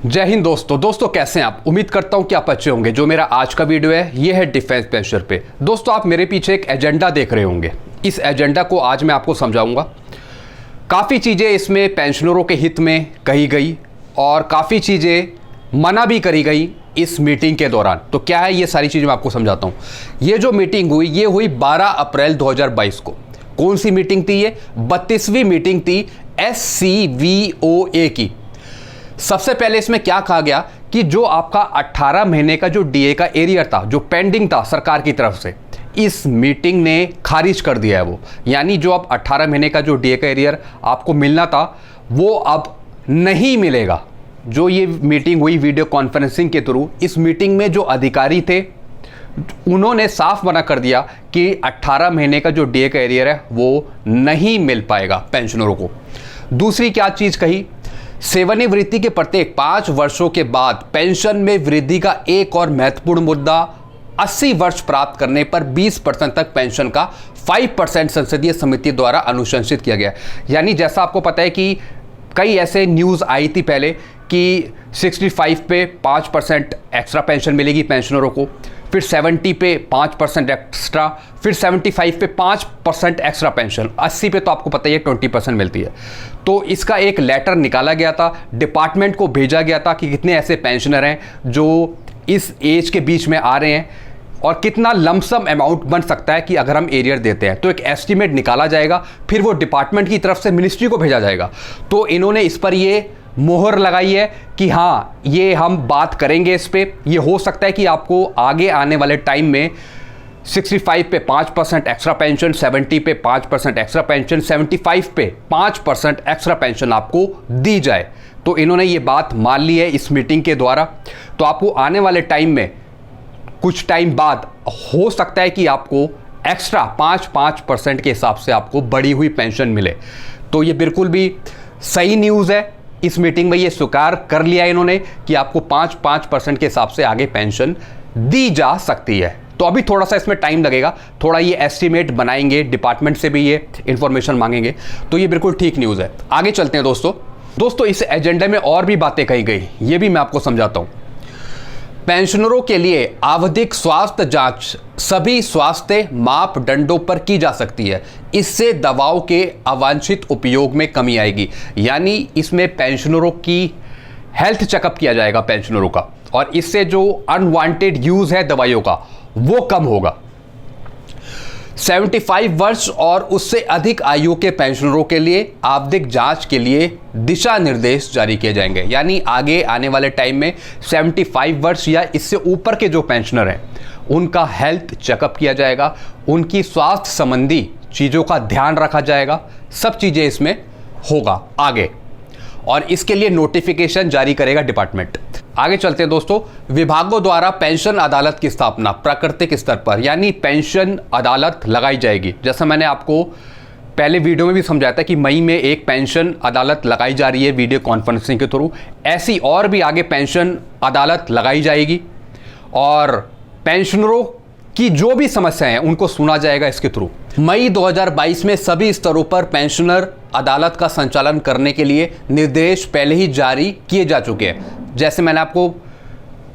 जय हिंद दोस्तों कैसे हैं आप। उम्मीद करता हूं कि आप अच्छे होंगे। जो मेरा आज का वीडियो है ये है डिफेंस पेंशन पे। दोस्तों आप मेरे पीछे एक एजेंडा देख रहे होंगे। इस एजेंडा को आज मैं आपको समझाऊंगा। काफ़ी चीज़ें इसमें पेंशनरों के हित में कही गई और काफ़ी चीज़ें मना भी करी गई इस मीटिंग के दौरान। तो क्या है ये सारी चीज़ें मैं आपको समझाता हूँ। ये जो मीटिंग हुई ये हुई 12 अप्रैल 2022 को। कौन सी मीटिंग थी ये? 32वीं मीटिंग थी SCVOA की। सबसे पहले इसमें क्या कहा गया कि जो आपका 18 महीने का जो डीए का एरियर था, जो पेंडिंग था सरकार की तरफ से, इस मीटिंग ने खारिज कर दिया है वो। यानी जो अब 18 महीने का जो डीए का एरियर आपको मिलना था वो अब नहीं मिलेगा। जो ये मीटिंग हुई वीडियो कॉन्फ्रेंसिंग के थ्रू, इस मीटिंग में जो अधिकारी थे उन्होंने साफ मना कर दिया कि 18 महीने का जो डीए का एरियर है वो नहीं मिल पाएगा पेंशनरों को। दूसरी क्या चीज़ कही? सेवानिवृत्ति के प्रत्येक 5 वर्षों के बाद पेंशन में वृद्धि का एक और महत्वपूर्ण मुद्दा 80 वर्ष प्राप्त करने पर 20% तक पेंशन का 5% संसदीय समिति द्वारा अनुशंसित किया गया। यानी जैसा आपको पता है कि कई ऐसे न्यूज़ आई थी पहले कि 65 पे 5% एक्स्ट्रा पेंशन मिलेगी पेंशनरों को, फिर 70 पे 5% एक्स्ट्रा, फिर 75 पे 5% एक्स्ट्रा पेंशन, 80 पे तो आपको पता ही है 20% मिलती है। तो इसका एक लेटर निकाला गया था, डिपार्टमेंट को भेजा गया था कि कितने ऐसे पेंशनर हैं जो इस एज के बीच में आ रहे हैं और कितना लमसम अमाउंट बन सकता है कि अगर हम एरियर देते हैं। तो एक एस्टीमेट निकाला जाएगा, फिर वो डिपार्टमेंट की तरफ से मिनिस्ट्री को भेजा जाएगा। तो इन्होंने इस पर ये मोहर लगाई है कि हाँ ये हम बात करेंगे इस पे। ये हो सकता है कि आपको आगे आने वाले टाइम में 65 पे 5% एक्स्ट्रा पेंशन, 70 पे 5% एक्स्ट्रा पेंशन, 75 पे 5% एक्स्ट्रा पेंशन आपको दी जाए। तो इन्होंने ये बात मान ली है इस मीटिंग के द्वारा। तो आपको आने वाले टाइम में कुछ टाइम बाद हो सकता है कि आपको एक्स्ट्रा 5% के हिसाब से आपको बढ़ी हुई पेंशन मिले। तो ये बिल्कुल भी सही न्यूज़ है। इस मीटिंग में ये स्वीकार कर लिया इन्होंने कि आपको 5% के हिसाब से आगे पेंशन दी जा सकती है। तो अभी थोड़ा सा इसमें टाइम लगेगा, थोड़ा ये एस्टीमेट बनाएंगे, डिपार्टमेंट से भी ये इंफॉर्मेशन मांगेंगे। तो ये बिल्कुल ठीक न्यूज़ है। आगे चलते हैं दोस्तों इस एजेंडे में और भी बातें कही गई, ये भी मैं आपको समझाता हूँ। पेंशनरों के लिए आवधिक स्वास्थ्य जांच सभी स्वास्थ्य मापदंडों पर की जा सकती है। इससे दवाओं के अवांछित उपयोग में कमी आएगी। यानी इसमें पेंशनरों की हेल्थ चेकअप किया जाएगा पेंशनरों का, और इससे जो अनवांटेड यूज है दवाइयों का वो कम होगा। 75 वर्ष और उससे अधिक आयु के पेंशनरों के लिए आवधिक जांच के लिए दिशा निर्देश जारी किए जाएंगे। यानी आगे आने वाले टाइम में 75 वर्ष या इससे ऊपर के जो पेंशनर हैं उनका हेल्थ चेकअप किया जाएगा, उनकी स्वास्थ्य संबंधी चीज़ों का ध्यान रखा जाएगा। सब चीज़ें इसमें होगा आगे, और इसके लिए नोटिफिकेशन जारी करेगा डिपार्टमेंट। आगे चलते हैं दोस्तों। विभागों द्वारा पेंशन अदालत की स्थापना प्राकृतिक स्तर पर, यानी पेंशन अदालत लगाई जाएगी। जैसा मैंने आपको पहले वीडियो में भी समझाया था कि मई में एक पेंशन अदालत लगाई जा रही है वीडियो कॉन्फ्रेंसिंग के थ्रू। ऐसी और भी आगे पेंशन अदालत लगाई जाएगी और पेंशनरों की जो भी समस्याएं हैं उनको सुना जाएगा इसके थ्रू। मई 2022 में सभी स्तरों पर पेंशनर अदालत का संचालन करने के लिए निर्देश पहले ही जारी किए जा चुके हैं। जैसे मैंने आपको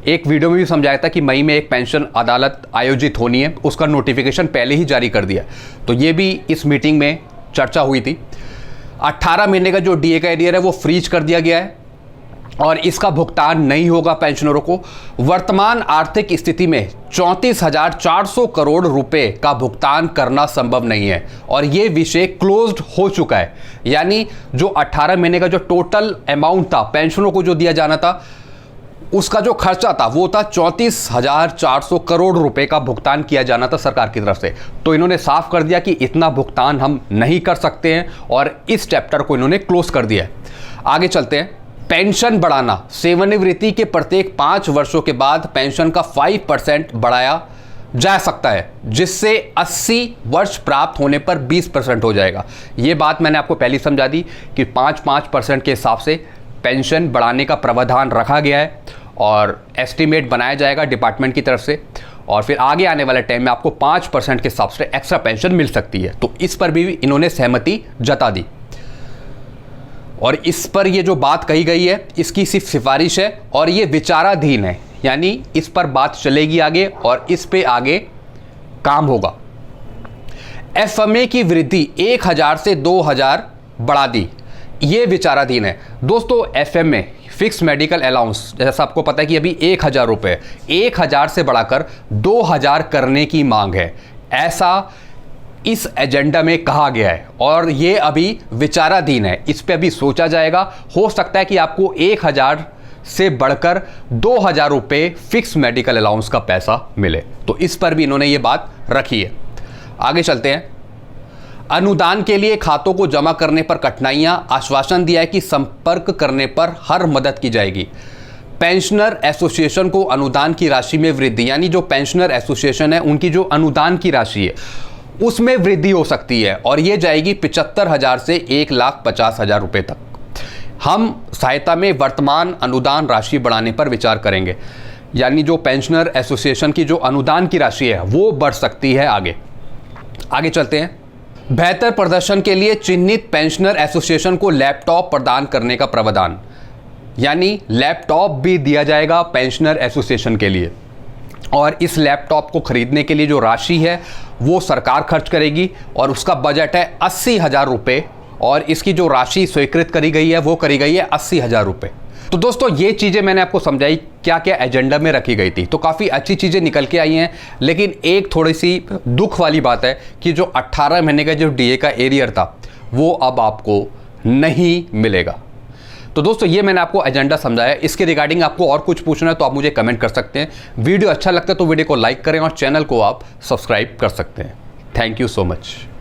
एक वीडियो में भी समझाया था कि मई में एक पेंशन अदालत आयोजित होनी है, उसका नोटिफिकेशन पहले ही जारी कर दिया। तो ये भी इस मीटिंग में चर्चा हुई थी। 18 महीने का जो डीए का एरियर है वो फ्रीज कर दिया गया है और इसका भुगतान नहीं होगा पेंशनरों को। वर्तमान आर्थिक स्थिति में 34,400 करोड़ रुपए का भुगतान करना संभव नहीं है और ये विषय क्लोज्ड हो चुका है। यानी जो 18 महीने का जो टोटल अमाउंट था पेंशनों को जो दिया जाना था, उसका जो खर्चा था वो था 34,400 करोड़ रुपए का भुगतान किया जाना था सरकार की तरफ से। तो इन्होंने साफ कर दिया कि इतना भुगतान हम नहीं कर सकते हैं और इस चैप्टर को इन्होंने क्लोज कर दिया है। आगे चलते हैं। पेंशन बढ़ाना, सेवानिवृत्ति के प्रत्येक 5 वर्षों के बाद पेंशन का 5% बढ़ाया जा सकता है, जिससे 80 वर्ष प्राप्त होने पर 20% हो जाएगा। ये बात मैंने आपको पहले समझा दी कि 5% के हिसाब से पेंशन बढ़ाने का प्रावधान रखा गया है और एस्टीमेट बनाया जाएगा डिपार्टमेंट की तरफ से, और फिर आगे आने वाले टाइम में आपको 5% के हिसाब से एक्स्ट्रा पेंशन मिल सकती है। तो इस पर भी इन्होंने सहमति जता दी। और इस पर ये जो बात कही गई है इसकी सिर्फ सिफारिश है और ये विचाराधीन है, यानी इस पर बात चलेगी आगे और इस पे आगे काम होगा। एफएमए की वृद्धि 1000 से 2000 बढ़ा दी, ये विचाराधीन है। दोस्तों एफएमए फिक्स मेडिकल अलाउंस जैसा आपको पता है कि अभी 1000 रुपये, 1000 से बढ़ाकर 2000 करने की मांग है, ऐसा इस एजेंडा में कहा गया है और ये अभी विचाराधीन है, इस पे अभी सोचा जाएगा। हो सकता है कि आपको 1000 से बढ़कर 2000 रुपये फिक्स मेडिकल अलाउंस का पैसा मिले, तो इस पर भी इन्होंने ये बात रखी है। आगे चलते हैं। अनुदान के लिए खातों को जमा करने पर कठिनाइयां, आश्वासन दिया है कि संपर्क करने पर हर मदद की जाएगी। पेंशनर एसोसिएशन को अनुदान की राशि में वृद्धि, यानी जो पेंशनर एसोसिएशन है उनकी जो अनुदान की राशि है उसमें वृद्धि हो सकती है और ये जाएगी 75,000 से 1,50,000 रुपये तक। हम सहायता में वर्तमान अनुदान राशि बढ़ाने पर विचार करेंगे, यानी जो पेंशनर एसोसिएशन की जो अनुदान की राशि है वो बढ़ सकती है आगे चलते हैं। बेहतर प्रदर्शन के लिए चिन्हित पेंशनर एसोसिएशन को लैपटॉप प्रदान करने का प्रावधान, यानी लैपटॉप भी दिया जाएगा पेंशनर एसोसिएशन के लिए और इस लैपटॉप को खरीदने के लिए जो राशि है वो सरकार खर्च करेगी और उसका बजट है 80,000 रुपये और इसकी जो राशि स्वीकृत करी गई है वो करी गई है 80,000 रुपये। तो दोस्तों ये चीज़ें मैंने आपको समझाई क्या क्या एजेंडा में रखी गई थी, तो काफ़ी अच्छी चीज़ें निकल के आई हैं, लेकिन एक थोड़ी सी दुख वाली बात है कि जो 18 महीने का जो डीए का एरियर था वो अब आपको नहीं मिलेगा। तो दोस्तों ये मैंने आपको एजेंडा समझाया, इसके रिगार्डिंग आपको और कुछ पूछना है तो आप मुझे कमेंट कर सकते हैं। वीडियो अच्छा लगता है तो वीडियो को लाइक करें और चैनल को आप सब्सक्राइब कर सकते हैं। Thank you so much.